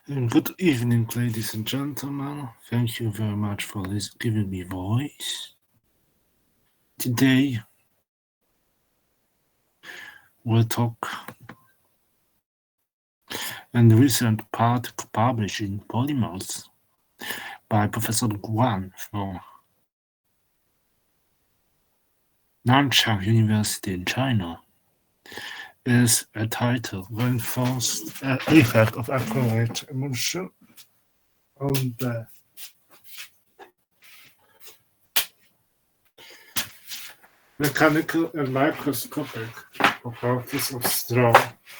Good evening, ladies and gentlemen. Thank you very much for giving me voice. Today, we'll talk in the recent article published in Polymers by Professor Guan from Nanchang University in China is a title reinforced effect of accurate emulsion on the mechanical and microscopic properties of strong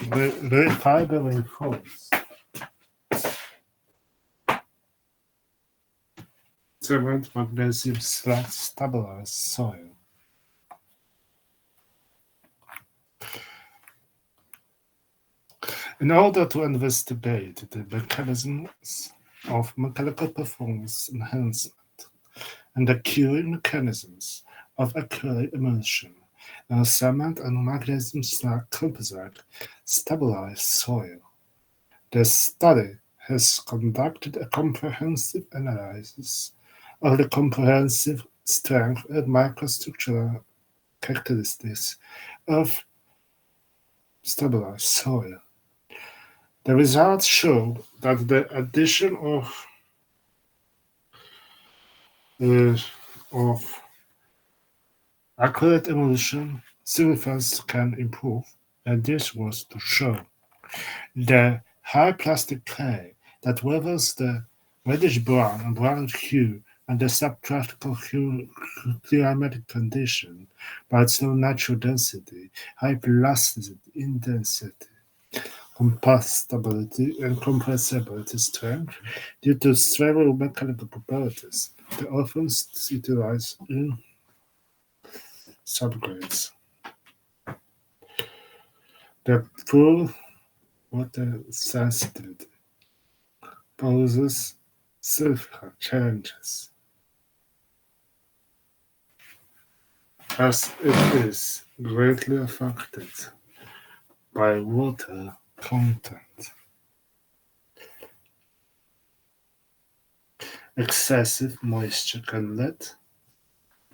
refibering force. Cement magnesium slag stabilized soil. In order to investigate the mechanisms of mechanical performance enhancement and the curing mechanisms of accurate emulsion, cement and magnesium slag composite stabilized soil, the study has conducted a comprehensive analysis of the comprehensive strength and microstructural characteristics of stabilized soil. The results show that the addition of accurate emulsion surface can improve, and this was to show the high plastic clay that weathers the reddish brown and brown hue and the subtropical climatic condition by its low natural density, high plasticity, intensity, compostability, and compressibility strength due to several mechanical properties that are often utilized in subgrades. The full water sensitivity poses several challenges, as it is greatly affected by water content. Excessive moisture can lead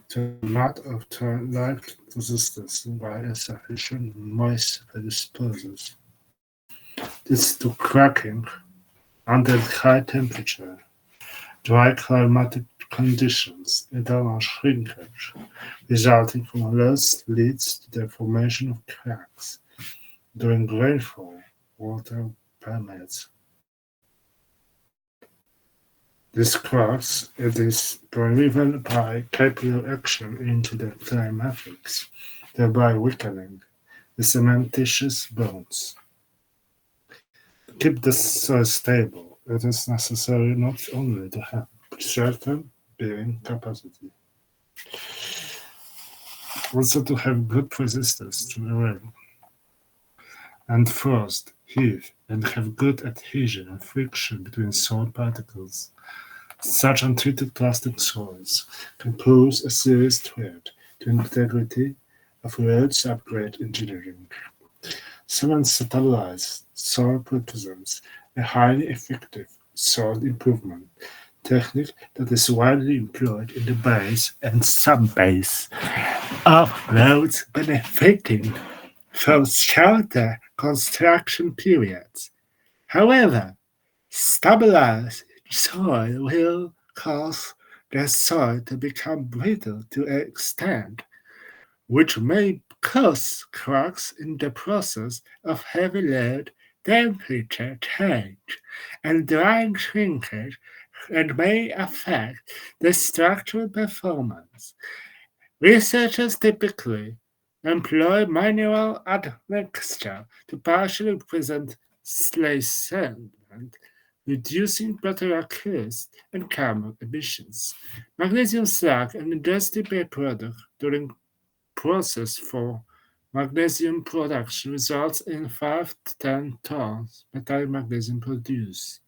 to not obtain light resistance by insufficient moisture predisposes. This to cracking under high temperature, dry climatic conditions, internal shrinkage resulting from loss leads to the formation of cracks. During rainfall, water permeates these cracks. It is driven by capillary action into the clay matrix, thereby weakening the cementitious bones. To keep the soil stable, it is necessary not only to have certain bearing capacity, also to have good resistance to the rain and frost, heat, and have good adhesion and friction between soil particles. Such untreated plastic soils can pose a serious threat to the integrity of roads upgrade engineering. Cement stabilized soil represents a highly effective soil improvement technique that is widely employed in the base and sub-base of roads, benefiting from shorter construction periods. However, stabilized soil will cause the soil to become brittle to an extent which may cause cracks in the process of heavy load, temperature change, and drying shrinkage, and may affect the structural performance. Researchers typically employ manual admixture to partially prevent slave sediment, reducing bacterial costs and carbon emissions. Magnesium slag, an industry byproduct during process for magnesium production, results in 5 to 10 tons metallic magnesium produced.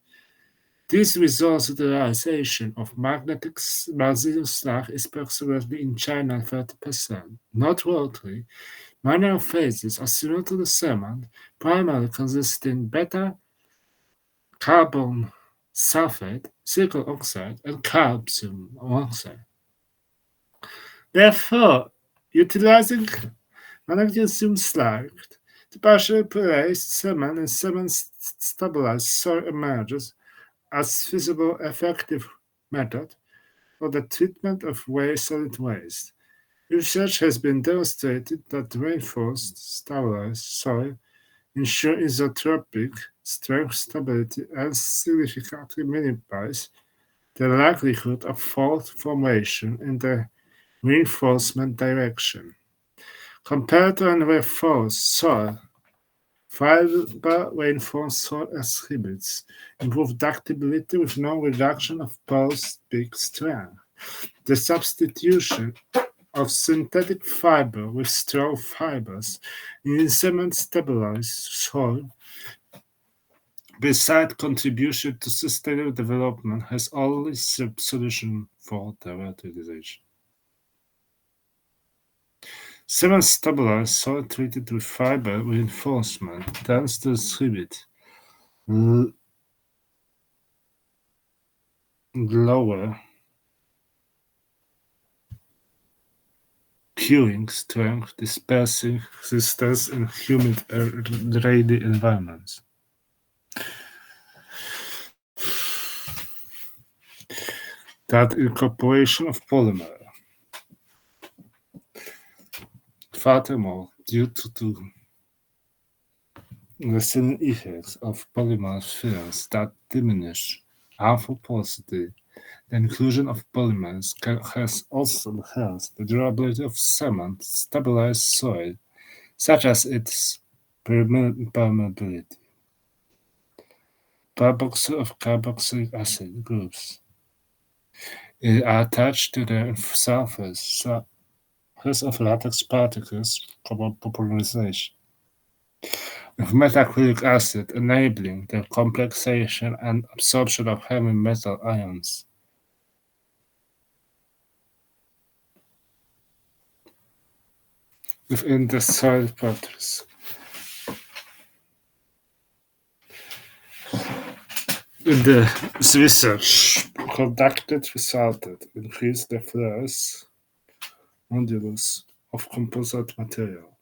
This resource utilization of magnesium slag is approximately in China 30%. Noteworthy, minor phases are similar to the cement, primarily consisting beta carbon sulfate, silicon oxide, and calcium oxide. Therefore, utilizing magnesium slag to partially purify cement and cement-stabilized soil emerges as feasible, effective method for the treatment of solid waste. Research has been demonstrated that reinforced stabilized soil ensure isotropic strength stability and significantly minimize the likelihood of fault formation in the reinforcement direction. Compared to unreinforced soil, fiber reinforced soil exhibits improved ductility with no reduction of post peak strength. The substitution of synthetic fiber with straw fibers in cement stabilized soil, besides contribution to sustainable development, has always a solution for the reutilization. Cement stabilized soil treated with fiber reinforcement tends to exhibit lower curing strength, dispersing resistance in humid rainy environments. That incorporation of polymer. Furthermore, due to the thin effects of polymer films that diminish harmful porosity, the inclusion of polymers has also enhanced the durability of cement stabilized soil, such as its permeability. Carboxyl of carboxylic acid groups are attached to the surface of latex particles for polymerization, with methacrylic acid enabling the complexation and absorption of heavy metal ions. Within the soil particles. The research conducted resulted increased the flux modulus of composite material,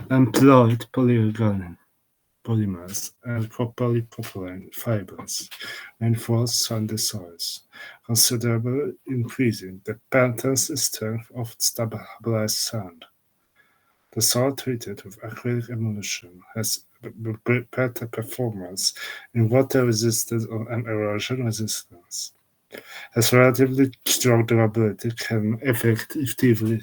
employed polyorganic polymers and polypropylene fibers reinforced sandy soils, considerably increasing the pattern's strength of stabilized sand. The soil treated with acrylic emulsion has better performance in water resistance and erosion resistance, has relatively strong durability, can effectively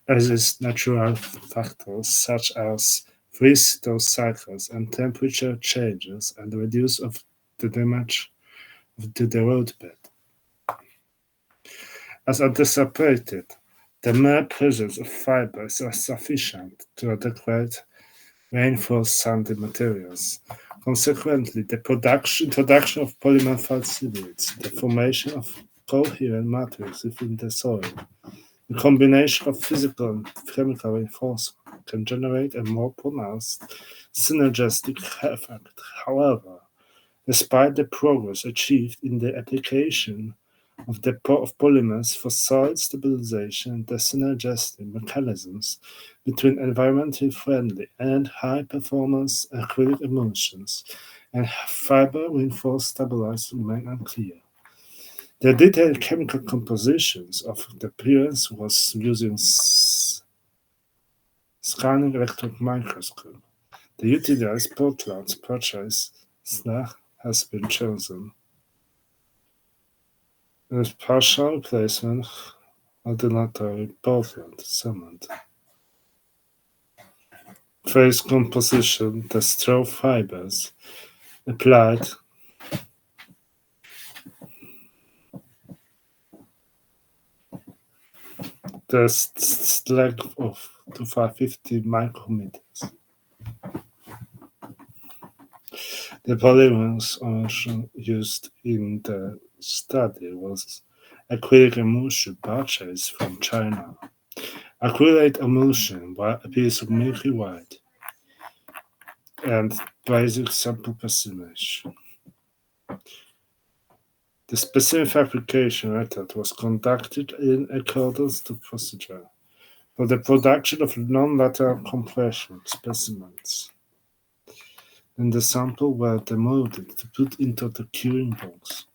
resist natural factors such as freeze-thaw cycles and temperature changes, and reduce of the damage to the roadbed. As anticipated, the mere presence of fibers is sufficient to adequately reinforce sandy materials. Consequently, the introduction of polymer facilitates the formation of coherent matrix within the soil. The combination of physical and chemical reinforcement can generate a more pronounced synergistic effect. However, despite the progress achieved in the application of polymers for soil stabilization, the synergistic mechanisms between environmentally friendly and high-performance acrylic emulsions and fiber-reinforced stabilizers remain unclear. The detailed chemical compositions of the appearance was using scanning electron microscope. The utilized Portland purchase slag has been chosen as partial replacement alternatory Portland cement. Phase composition: the straw fibers applied the slag of 250 micrometers. The polymers emulsion used in the study was acrylic emulsion purchased from China. Acrylate emulsion appears milky white. and basic sample estimation. The specific application method was conducted in accordance to procedure for the production of non-lateral compression specimens. And the sample were demolded to put into the curing box.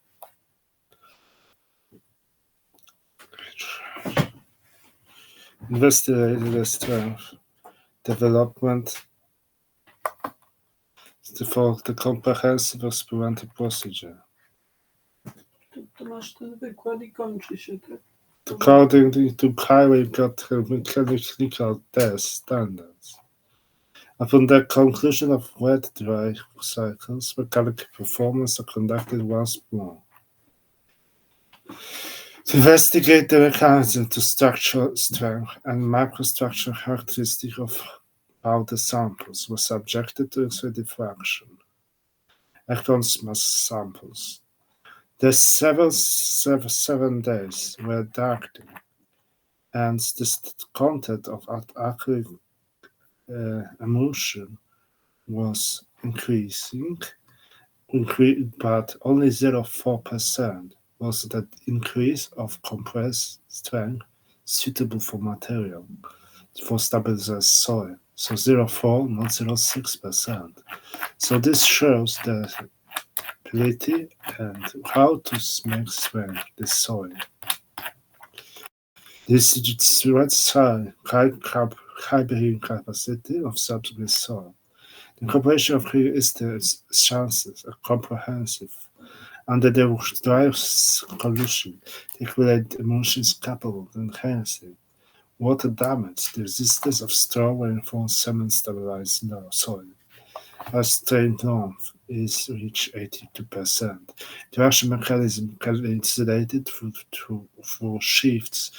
Investigated the strength, development for the comprehensive experimental procedure. To masz ten wykład i kończy się, tak? According to highly mechanical test standards. Upon the conclusion of wet-dry cycles, mechanical performance are conducted once more. To investigate the mechanism to structural strength and microstructural characteristics of powder samples were subjected to X-ray diffraction. Akram's mass samples. The 7 days were darkening, and the content of aqueous emulsion was increasing, but only 0.4% was the increase of compressed strength suitable for material for stabilized soil. So 0.4, not 0.6%. So this shows the ability and how to make strength the soil. This is high bearing capacity of subsequent soil. The incorporation of clear ester chances are comprehensive. Under the dry solution, the equivalent emulsion is capable of enhancing water damage, the resistance of strong reinforced cement stabilized soil. As strain length is reached 82%. The action mechanism can be insulated through shifts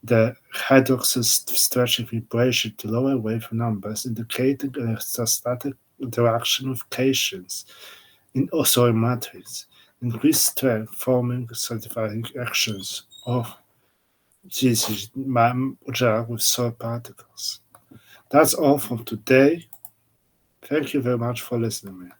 the hydroxyl stretching vibration to lower wave numbers, indicating electrostatic interaction with cations in soil matrix, increased strength forming solidifying actions of GCUF gel with soil particles. That's all from today. Thank you very much for listening.